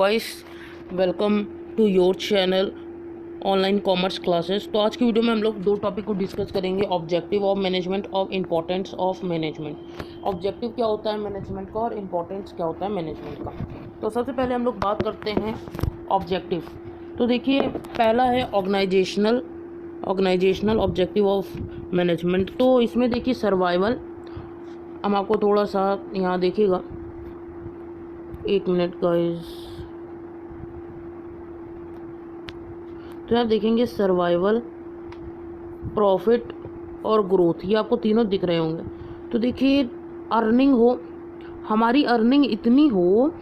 Guys, welcome to your channel online commerce classes. तो आज की वीडियो में हम लोग दो टॉपिक को डिस्कस करेंगे, ऑब्जेक्टिव ऑफ मैनेजमेंट और इम्पोर्टेंस ऑफ मैनेजमेंट। ऑब्जेक्टिव क्या होता है मैनेजमेंट का और इम्पोर्टेंस क्या होता है मैनेजमेंट का। तो सबसे पहले हम लोग बात करते हैं ऑब्जेक्टिव। तो देखिए, पहला है ऑर्गेनाइजेशनल ऑब्जेक्टिव ऑफ मैनेजमेंट। तो इसमें देखिए सर्वाइवल, हम आपको थोड़ा सा यहाँ देखिएगा, एक मिनट गाइस। तो यहाँ देखेंगे सर्वाइवल, प्रॉफिट और ग्रोथ, ये आपको तीनों दिख रहे होंगे। तो देखिए, अर्निंग हो, हमारी अर्निंग इतनी हो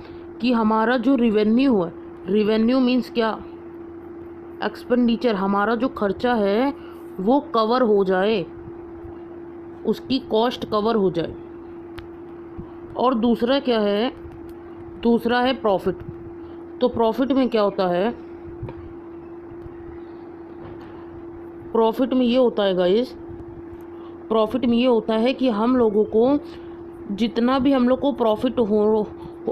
कि हमारा जो रिवेन्यू है, रिवेन्यू मीन्स क्या, एक्सपेंडिचर, हमारा जो खर्चा है वो कवर हो जाए, उसकी कॉस्ट कवर हो जाए। और दूसरा क्या है, दूसरा है प्रॉफिट। तो प्रॉफिट में क्या होता है, प्रॉफिट में ये होता है गाइस, प्रॉफिट में ये होता है कि हम लोगों को जितना भी हम लोग को प्रॉफिट हो,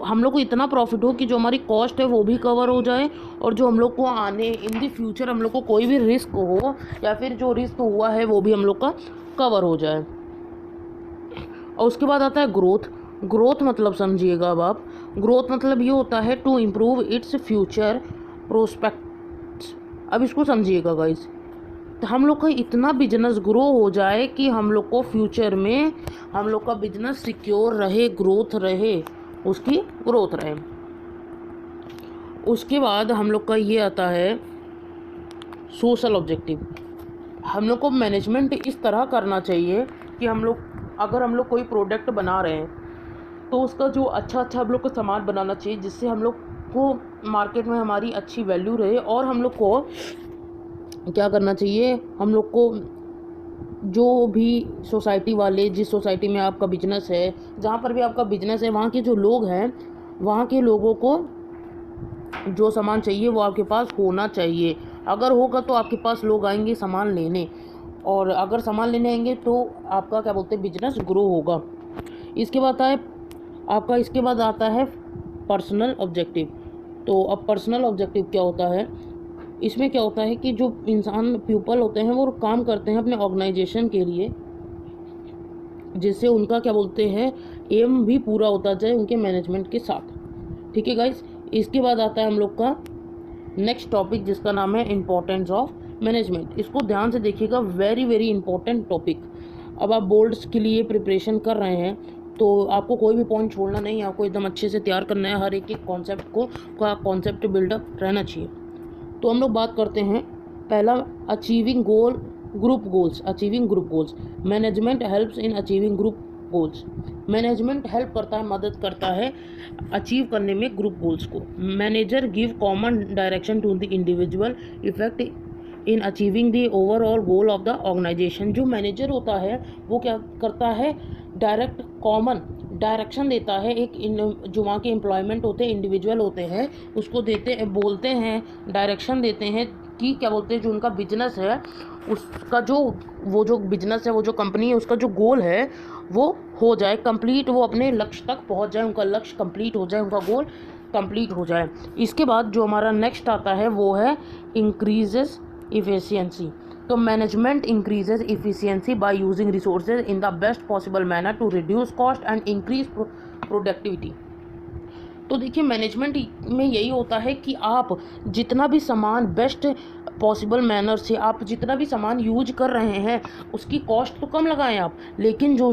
हम लोग को इतना प्रॉफिट हो कि जो हमारी कॉस्ट है वो भी कवर हो जाए, और जो हम लोग को आने इन द फ्यूचर हम लोग को कोई भी रिस्क हो या फिर जो रिस्क हुआ है वो भी हम लोग का कवर हो जाए। और उसके बाद आता है ग्रोथ। ग्रोथ मतलब समझिएगा अब आप, ग्रोथ मतलब ये होता है to improve its future prospects. अब इसको समझिएगा गाइस, तो हम लोग का इतना बिजनेस ग्रो हो जाए कि हम लोग को फ्यूचर में हम लोग का बिजनेस सिक्योर रहे, ग्रोथ रहे, उसकी ग्रोथ रहे। उसके बाद हम लोग का ये आता है सोशल ऑब्जेक्टिव। हम लोग को मैनेजमेंट इस तरह करना चाहिए कि हम लोग, अगर हम लोग कोई प्रोडक्ट बना रहे हैं तो उसका जो अच्छा हम लोग को सामान बनाना चाहिए जिससे हम लोग को मार्केट में हमारी अच्छी वैल्यू रहे। और हम लोग को क्या करना चाहिए, हम लोग को जो भी सोसाइटी वाले, जिस सोसाइटी में आपका बिजनेस है, जहाँ पर भी आपका बिजनेस है, वहाँ के जो लोग हैं, वहाँ के लोगों को जो सामान चाहिए वो आपके पास होना चाहिए। अगर होगा तो आपके पास लोग आएंगे सामान लेने, और अगर सामान लेने आएंगे तो आपका क्या बोलते हैं, बिजनेस ग्रो होगा। इसके बाद आता है पर्सनल ऑब्जेक्टिव। तो अब पर्सनल ऑब्जेक्टिव क्या होता है, इसमें क्या होता है कि जो इंसान पीपल होते हैं वो काम करते हैं अपने ऑर्गेनाइजेशन के लिए, जिससे उनका क्या बोलते हैं एम भी पूरा होता जाए उनके मैनेजमेंट के साथ। ठीक है गाइस। इसके बाद आता है हम लोग का नेक्स्ट टॉपिक जिसका नाम है इम्पोर्टेंस ऑफ मैनेजमेंट। इसको ध्यान से देखिएगा, वेरी वेरी इंपॉर्टेंट टॉपिक। अब आप बोर्ड्स के लिए प्रिपरेशन कर रहे हैं तो आपको कोई भी पॉइंट छोड़ना नहीं है, आपको एकदम अच्छे से तैयार करना है, हर एक कॉन्सेप्ट का कॉन्सेप्ट बिल्डअप रहना चाहिए। तो हम लोग बात करते हैं पहला, achieving group goals. Management helps in achieving group goals. Management help करता है, मदद करता है अचीव करने में ग्रुप गोल्स को। Manager give common direction to the individual effect in achieving the overall goal of the organisation. जो मैनेजर होता है वो क्या करता है, डायरेक्ट कॉमन डायरेक्शन देता है, एक जो वहाँ के एम्प्लॉयमेंट होते हैं, इंडिविजुअल होते हैं, उसको बोलते हैं, डायरेक्शन देते हैं कि क्या बोलते हैं, जो उनका बिजनेस है उसका वो जो बिजनेस है, वो जो कंपनी है, उसका जो गोल है वो हो जाए कंप्लीट, वो अपने लक्ष्य तक पहुँच जाए, उनका लक्ष्य कंप्लीट हो जाए, उनका गोल कंप्लीट हो जाए। इसके बाद जो हमारा नेक्स्ट आता है वो है इंक्रीजेस इफिशियंसी। तो management increases efficiency by using resources in the best possible manner to reduce cost and increase productivity. तो देखिए, मैनेजमेंट में यही होता है कि आप जितना भी सामान बेस्ट पॉसिबल मैनर से आप जितना भी सामान यूज कर रहे हैं उसकी कॉस्ट तो कम लगाएं आप, लेकिन जो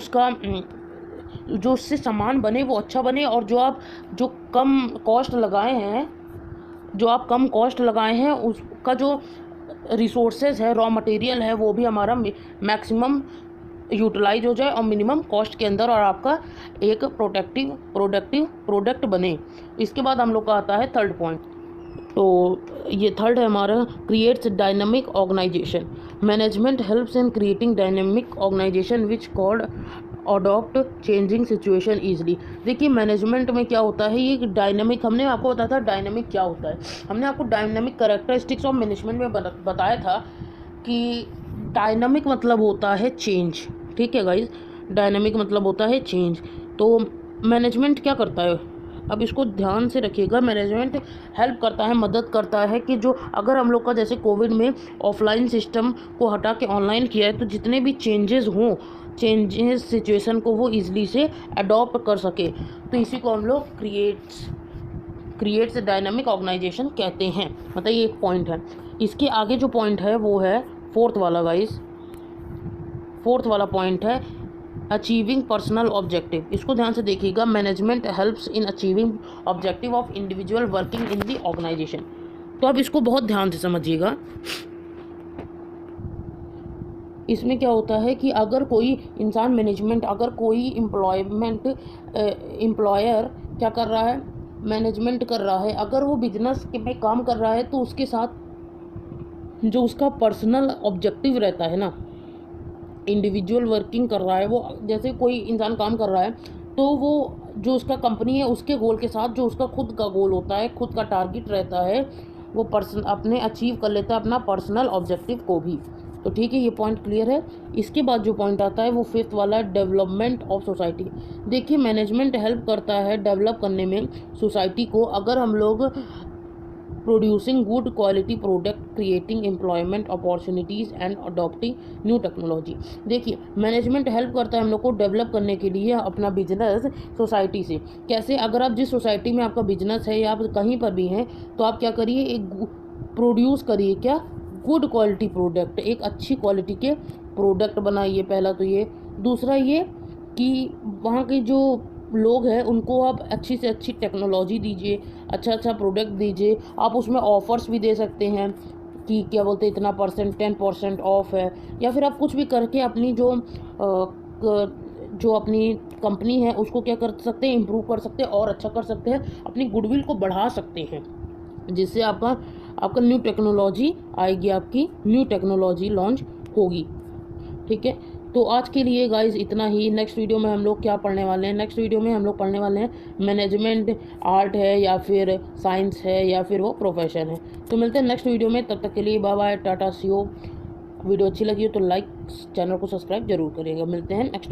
उससे सामान बने वो अच्छा बने, और जो कम कॉस्ट लगाए हैं उसका जो रिसोर्सेज है, रॉ मटेरियल है, वो भी हमारा मैक्सिमम यूटिलाइज हो जाए और मिनिमम कॉस्ट के अंदर, और आपका एक प्रोडक्टिव प्रोडक्ट बने। इसके बाद हम लोग का आता है थर्ड पॉइंट। तो ये थर्ड है हमारा, creates dynamic organisation. Management helps in creating dynamic organisation which called adopt changing situation easily. देखिए, मैनेजमेंट में क्या होता है, ये डायनामिक, हमने आपको बताया था डायनामिक क्या होता है, हमने आपको डायनामिक कैरेक्टरिस्टिक्स ऑफ मैनेजमेंट में बताया था कि डायनामिक मतलब होता है चेंज। ठीक है गाइज, डायनामिक मतलब होता है चेंज। तो मैनेजमेंट क्या करता है, अब इसको ध्यान से रखिएगा। मैनेजमेंट हेल्प करता है, मदद करता है कि जो अगर हम लोग का जैसे कोविड में ऑफलाइन सिस्टम को हटा के ऑनलाइन किया है, तो जितने भी चेंजेस सिचुएशन को वो ईजिली से अडॉप्ट कर सके, तो इसी को हम लोग क्रिएट्स डायनामिक ऑर्गेनाइजेशन कहते हैं। मतलब ये एक पॉइंट है। इसके आगे जो पॉइंट है वो है फोर्थ वाला गाइस। फोर्थ वाला पॉइंट है अचीविंग पर्सनल ऑब्जेक्टिव। इसको ध्यान से देखिएगा। Management helps in achieving objective of individual working in the organisation. तो अब इसको बहुत ध्यान से समझिएगा। इसमें क्या होता है कि अगर कोई इंसान अगर कोई एम्प्लॉयर क्या कर रहा है, मैनेजमेंट कर रहा है, अगर वो बिजनेस में काम कर रहा है, तो उसके साथ जो उसका पर्सनल ऑब्जेक्टिव रहता है ना, इंडिविजुअल वर्किंग कर रहा है, वो जैसे कोई इंसान काम कर रहा है, तो वो जो उसका कंपनी है उसके गोल के साथ जो उसका खुद का गोल होता है, खुद का टारगेट रहता है, वो अपने अचीव कर लेता है अपना पर्सनल ऑब्जेक्टिव को भी। तो ठीक है, ये पॉइंट क्लियर है। इसके बाद जो पॉइंट आता है वो फिफ्थ वाला, डेवलपमेंट ऑफ सोसाइटी। देखिए, मैनेजमेंट हेल्प करता है डेवलप करने में सोसाइटी को। अगर हम लोग producing good quality product, creating employment opportunities and adopting new technology. देखिए, मैनेजमेंट हेल्प करता है हम लोग को डेवलप करने के लिए अपना बिजनेस सोसाइटी से। कैसे? अगर आप जिस सोसाइटी में आपका बिजनेस है या आप कहीं पर भी हैं, तो आप क्या करिए, एक प्रोड्यूस करिए, क्या, गुड क्वालिटी प्रोडक्ट, एक अच्छी क्वालिटी के प्रोडक्ट बनाइए। पहला तो ये। दूसरा ये कि वहाँ के जो लोग हैं उनको आप अच्छी से अच्छी टेक्नोलॉजी दीजिए, अच्छा प्रोडक्ट दीजिए। आप उसमें ऑफ़र्स भी दे सकते हैं कि क्या बोलते हैं, इतना परसेंट, 10% ऑफ है, या फिर आप कुछ भी करके अपनी जो अपनी कंपनी है उसको क्या कर सकते हैं, इम्प्रूव कर सकते हैं और अच्छा कर सकते हैं, अपनी गुडविल को बढ़ा सकते हैं, जिससे आपका न्यू टेक्नोलॉजी आएगी, आपकी न्यू टेक्नोलॉजी लॉन्च होगी। ठीक है, तो आज के लिए गाइस इतना ही। नेक्स्ट वीडियो में हम लोग क्या पढ़ने वाले हैं? नेक्स्ट वीडियो में हम लोग पढ़ने वाले हैं मैनेजमेंट आर्ट है या फिर साइंस है या फिर वो प्रोफेशन है। तो मिलते हैं नेक्स्ट वीडियो में, तब तक के लिए bye bye, tata, see you. Video अच्छी लगी हो तो लाइक, चैनल को सब्सक्राइब जरूर करिएगा। मिलते हैं नेक्स्ट